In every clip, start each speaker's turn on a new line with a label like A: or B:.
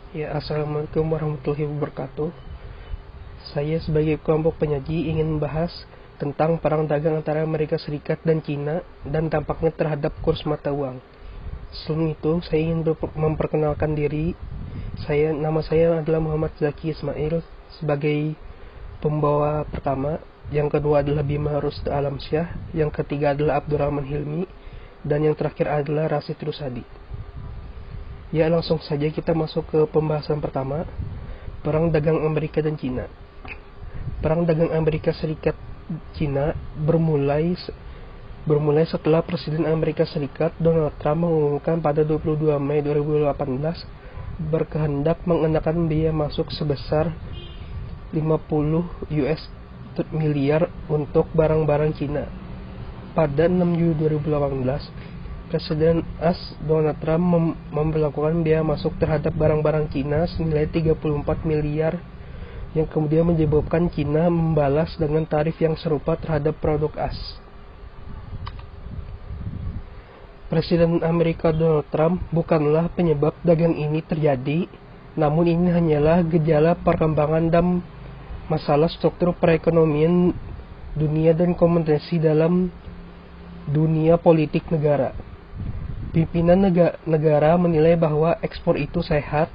A: Ya, Assalamualaikum warahmatullahi wabarakatuh. Saya sebagai kelompok penyaji ingin membahas tentang perang dagang antara Amerika Serikat dan Cina dan dampaknya terhadap kurs mata uang. Sebelum itu, saya ingin memperkenalkan diri. Nama saya adalah Muhammad Zaki Ismail sebagai pembawa pertama. Yang kedua adalah Bima Rusda Alamsyah. Yang ketiga adalah Abdurrahman Hilmi. Dan yang terakhir adalah Rasid Rusadi. Ya, langsung saja kita masuk ke pembahasan pertama, perang dagang Amerika dan Cina. Perang dagang Amerika Serikat Cina bermulai setelah Presiden Amerika Serikat Donald Trump mengumumkan pada 22 Mei 2018 berkehendak mengenakan biaya masuk sebesar 50 US miliar untuk barang-barang Cina. Pada 6 Juli 2018, Presiden AS Donald Trump memberlakukan biaya masuk terhadap barang-barang Cina senilai 34 miliar yang kemudian menyebabkan Cina membalas dengan tarif yang serupa terhadap produk AS. Presiden Amerika Donald Trump bukanlah penyebab dagang ini terjadi, namun ini hanyalah gejala perkembangan dan masalah struktur perekonomian dunia dan komunikasi dalam dunia politik negara. Pimpinan negara menilai bahwa ekspor itu sehat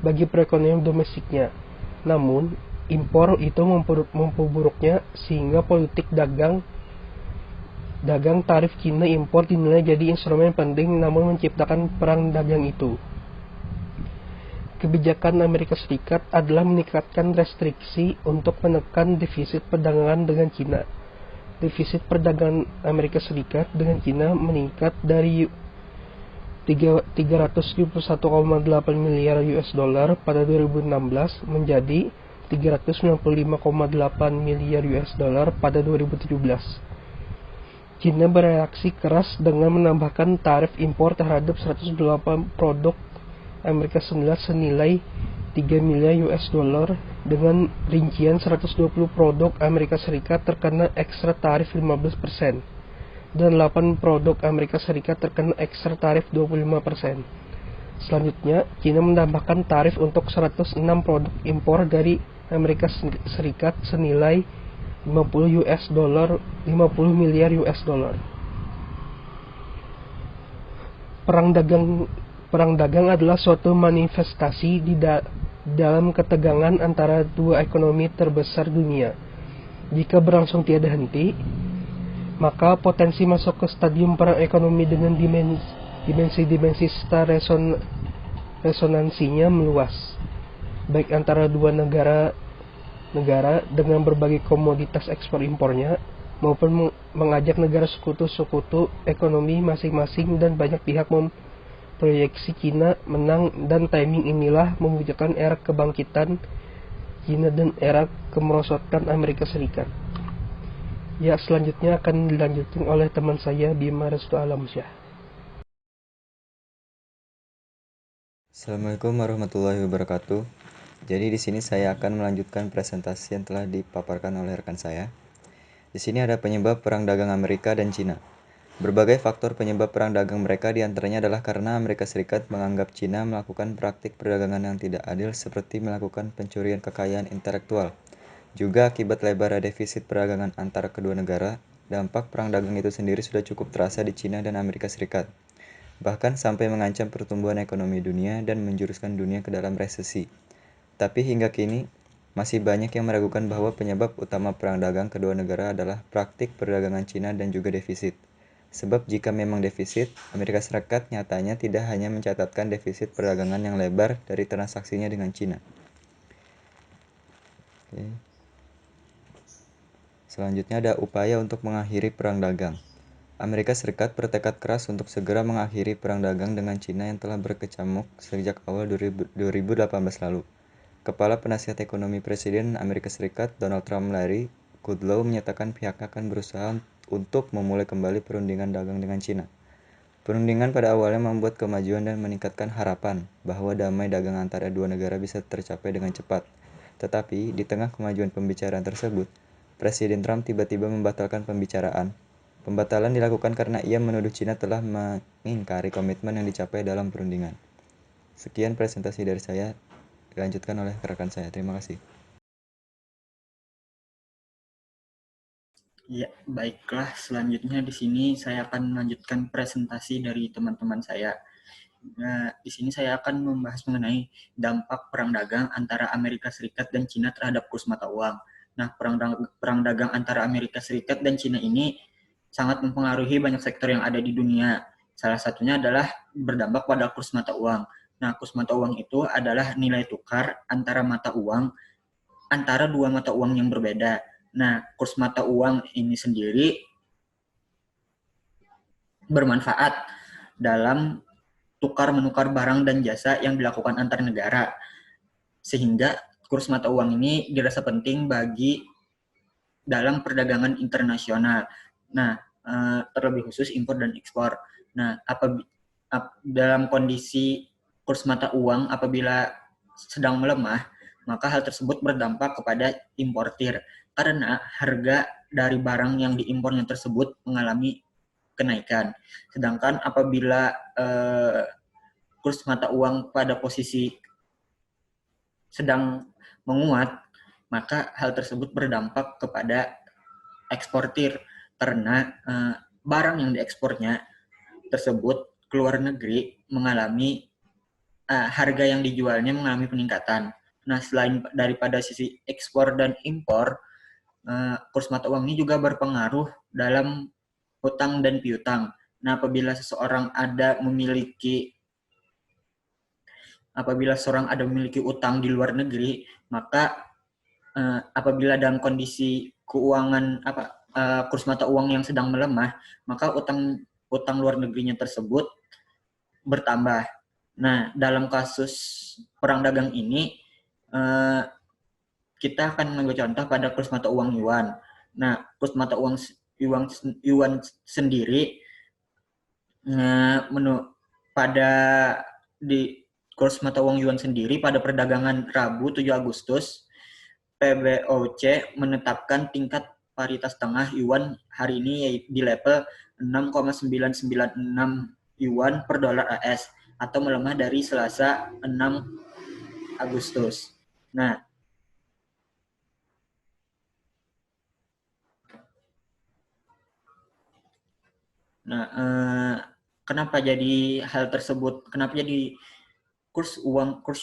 A: bagi perekonomian domestiknya. Namun, impor itu memperburuknya sehingga politik dagang tarif Cina impor dinilai jadi instrumen penting namun menciptakan perang dagang itu. Kebijakan Amerika Serikat adalah meningkatkan restriksi untuk menekan defisit perdagangan dengan Cina. Defisit perdagangan Amerika Serikat dengan Cina meningkat dari 371,8 miliar US dollar pada 2016 menjadi 395,8 miliar US dollar pada 2017. Cina bereaksi keras dengan menambahkan tarif impor terhadap 108 produk Amerika senilai 3 miliar US dollar dengan rincian 120 produk Amerika Serikat terkena ekstra tarif 15%. Dan 8 produk Amerika Serikat terkena ekstra tarif 25%. Selanjutnya, Cina menambahkan tarif untuk 106 produk impor dari Amerika Serikat senilai 50 miliar US dollar. Perang dagang adalah suatu manifestasi dalam ketegangan antara dua ekonomi terbesar dunia. Jika berlangsung tiada henti, maka potensi masuk ke stadium perang ekonomi dengan dimensi serta resonansinya meluas, baik antara dua negara dengan berbagai komoditas ekspor impornya, maupun mengajak negara sekutu ekonomi masing-masing, dan banyak pihak memproyeksi Cina menang, dan timing inilah mewujudkan era kebangkitan Cina dan era kemerosotan Amerika Serikat. Ya, selanjutnya akan dilanjutkan oleh teman saya Bima Restu Alamsyah.
B: Assalamualaikum warahmatullahi wabarakatuh. Jadi di sini saya akan melanjutkan presentasi yang telah dipaparkan oleh rekan saya. Di sini ada penyebab perang dagang Amerika dan Cina. Berbagai faktor penyebab perang dagang mereka diantaranya adalah karena Amerika Serikat menganggap Cina melakukan praktik perdagangan yang tidak adil seperti melakukan pencurian kekayaan intelektual. Juga akibat lebar defisit perdagangan antara kedua negara, dampak perang dagang itu sendiri sudah cukup terasa di Cina dan Amerika Serikat, bahkan sampai mengancam pertumbuhan ekonomi dunia dan menjuruskan dunia ke dalam resesi. Tapi hingga kini, masih banyak yang meragukan bahwa penyebab utama perang dagang kedua negara adalah praktik perdagangan Cina dan juga defisit. Sebab jika memang defisit, Amerika Serikat nyatanya tidak hanya mencatatkan defisit perdagangan yang lebar dari transaksinya dengan Cina. Selanjutnya ada upaya untuk mengakhiri perang dagang. Amerika Serikat bertekad keras untuk segera mengakhiri perang dagang dengan Cina yang telah berkecamuk sejak awal 2018 lalu. Kepala Penasihat Ekonomi Presiden Amerika Serikat Donald Trump Larry Kudlow menyatakan pihaknya akan berusaha untuk memulai kembali perundingan dagang dengan Cina. Perundingan pada awalnya membuat kemajuan dan meningkatkan harapan bahwa damai dagang antara dua negara bisa tercapai dengan cepat. Tetapi di tengah kemajuan pembicaraan tersebut, Presiden Trump tiba-tiba membatalkan pembicaraan. Pembatalan dilakukan karena ia menuduh Cina telah mengingkari komitmen yang dicapai dalam perundingan. Sekian presentasi dari saya. dilanjutkan oleh rekan saya. Terima kasih.
C: Ya, baiklah. Selanjutnya di sini saya akan melanjutkan presentasi dari teman-teman saya. Nah, di sini saya akan membahas mengenai dampak perang dagang antara Amerika Serikat dan Cina terhadap kurs mata uang. Nah, perang dagang antara Amerika Serikat dan Cina ini sangat mempengaruhi banyak sektor yang ada di dunia. Salah satunya adalah berdampak pada kurs mata uang. Nah, kurs mata uang itu adalah nilai tukar antara mata uang antara dua mata uang yang berbeda. Nah, kurs mata uang ini sendiri bermanfaat dalam tukar-menukar barang dan jasa yang dilakukan antar negara. Sehingga kurs mata uang ini dirasa penting bagi dalam perdagangan internasional. Nah, terlebih khusus impor dan ekspor. Nah, dalam kondisi kurs mata uang apabila sedang melemah, maka hal tersebut berdampak kepada importir karena harga dari barang yang diimpornya tersebut mengalami kenaikan. Sedangkan apabila kurs mata uang pada posisi sedang menguat, maka hal tersebut berdampak kepada eksportir karena barang yang diekspornya tersebut ke luar negeri mengalami harga yang dijualnya mengalami peningkatan. Nah, selain daripada sisi ekspor dan impor, kurs mata uang ini juga berpengaruh dalam hutang dan piutang. Nah, apabila seseorang memiliki utang di luar negeri, maka apabila dalam kondisi keuangan kurs mata uang yang sedang melemah, maka utang luar negerinya tersebut bertambah. Nah, dalam kasus perang dagang ini, kita akan mengambil contoh pada kurs mata uang yuan. Nah, kurs mata uang yuan sendiri pada di kurs mata uang yuan sendiri pada perdagangan Rabu 7 Agustus, PBOC menetapkan tingkat paritas tengah yuan hari ini di level 6,996 yuan per dolar AS atau melemah dari Selasa 6 Agustus. Nah, kenapa jadi hal tersebut? Kenapa jadi kurs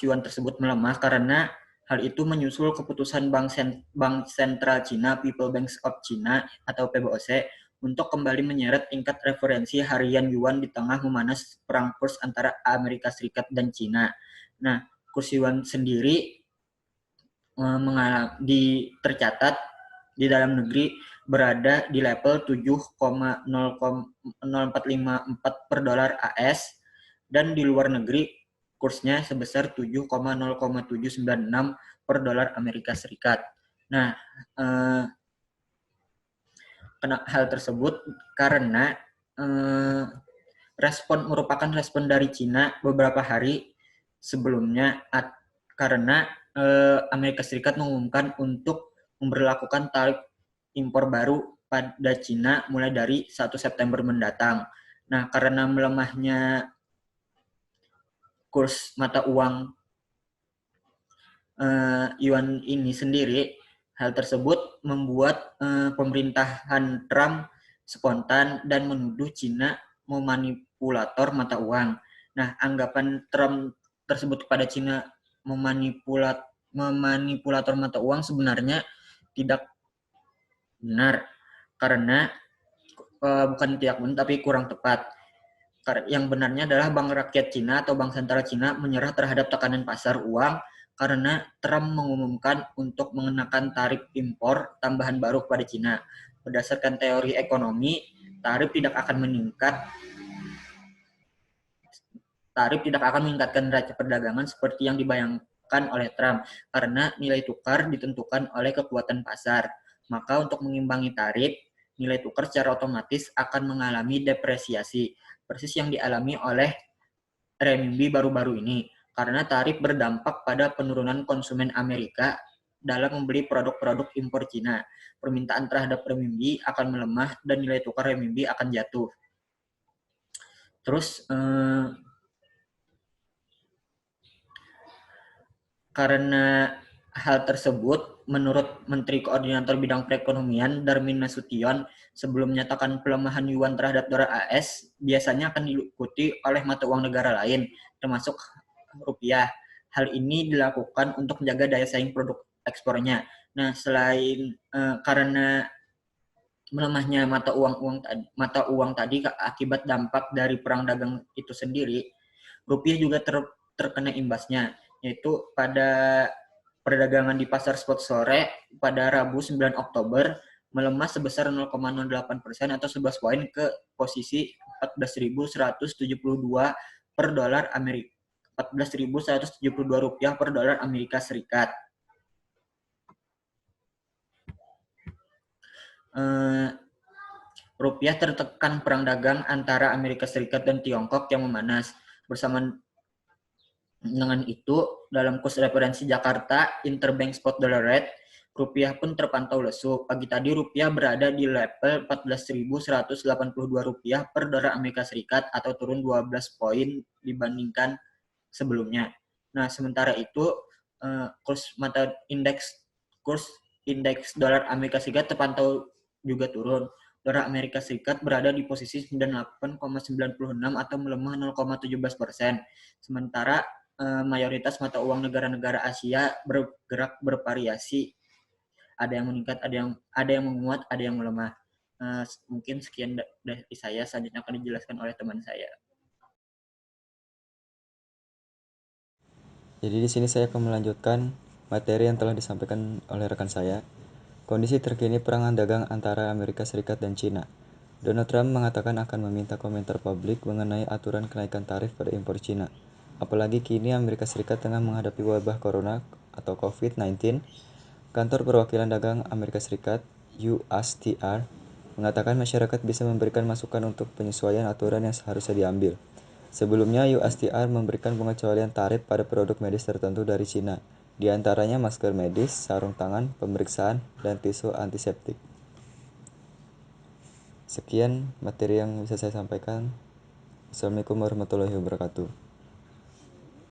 C: yuan tersebut melemah? Karena hal itu menyusul keputusan Bank Sentral Cina, People Bank of China atau PBOC untuk kembali menyeret tingkat referensi harian yuan di tengah memanas perang kurs antara Amerika Serikat dan Cina. Nah, kurs yuan sendiri tercatat di dalam negeri berada di level 7,0454 per dolar AS dan di luar negeri kursnya sebesar 7,0796 per dolar Amerika Serikat. Nah, hal tersebut karena merupakan respon dari Cina beberapa hari sebelumnya karena Amerika Serikat mengumumkan untuk memberlakukan tarif impor baru pada Cina mulai dari 1 September mendatang. Nah, karena melemahnya kurs mata uang yuan ini sendiri, hal tersebut membuat pemerintahan Trump spontan dan menuduh Cina memanipulator mata uang. Nah, anggapan Trump tersebut kepada Cina memanipulator mata uang sebenarnya tidak benar karena bukan tidak benar tapi kurang tepat. Yang benarnya adalah Bank Rakyat Cina atau Bank Sentral Cina menyerah terhadap tekanan pasar uang karena Trump mengumumkan untuk mengenakan tarif impor tambahan baru kepada Cina. Berdasarkan teori ekonomi, tarif tidak akan meningkatkan neraca perdagangan seperti yang dibayangkan oleh Trump karena nilai tukar ditentukan oleh kekuatan pasar. Maka untuk mengimbangi tarif, nilai tukar secara otomatis akan mengalami depresiasi, persis yang dialami oleh renminbi baru-baru ini, karena tarif berdampak pada penurunan konsumen Amerika dalam membeli produk-produk impor Cina. Permintaan terhadap renminbi akan melemah dan nilai tukar renminbi akan jatuh. Terus Karena hal tersebut, menurut Menteri Koordinator Bidang Perekonomian Darmin Nasution, sebelum menyatakan pelemahan yuan terhadap dolar AS, biasanya akan diikuti oleh mata uang negara lain, termasuk rupiah. Hal ini dilakukan untuk menjaga daya saing produk ekspornya. Nah, selain karena melemahnya mata uang tadi akibat dampak dari perang dagang itu sendiri, rupiah juga terkena imbasnya, yaitu pada perdagangan di pasar spot sore pada Rabu 9 Oktober melemah sebesar 0,08% atau 11 poin ke posisi 14.172 per dolar Amerika. 14.172 rupiah per dolar Amerika Serikat. Rupiah tertekan perang dagang antara Amerika Serikat dan Tiongkok yang memanas. Bersama dengan itu, dalam kurs referensi Jakarta Interbank Spot Dollar Rate, rupiah pun terpantau lesu. Pagi tadi rupiah berada di level 14.182 rupiah per dolar Amerika Serikat atau turun 12 poin dibandingkan sebelumnya. Nah, sementara itu kurs indeks dolar Amerika Serikat terpantau juga turun. Dolar Amerika Serikat berada di posisi 98,96 atau melemah 0,17%. Sementara mayoritas mata uang negara-negara Asia bergerak bervariasi. Ada yang meningkat, ada yang menguat, ada yang melemah. Mungkin sekian dari saya, selanjutnya akan dijelaskan oleh teman saya.
B: Jadi di sini saya akan melanjutkan materi yang telah disampaikan oleh rekan saya. Kondisi terkini perang dagang antara Amerika Serikat dan Cina. Donald Trump mengatakan akan meminta komentar publik mengenai aturan kenaikan tarif pada impor Cina. Apalagi kini Amerika Serikat tengah menghadapi wabah corona atau COVID-19. Kantor Perwakilan Dagang Amerika Serikat, USTR, mengatakan masyarakat bisa memberikan masukan untuk penyesuaian aturan yang seharusnya diambil. Sebelumnya, USTR memberikan pengecualian tarif pada produk medis tertentu dari Cina, di antaranya masker medis, sarung tangan, pemeriksaan, dan tisu antiseptik. Sekian materi yang bisa saya sampaikan. Assalamualaikum warahmatullahi wabarakatuh.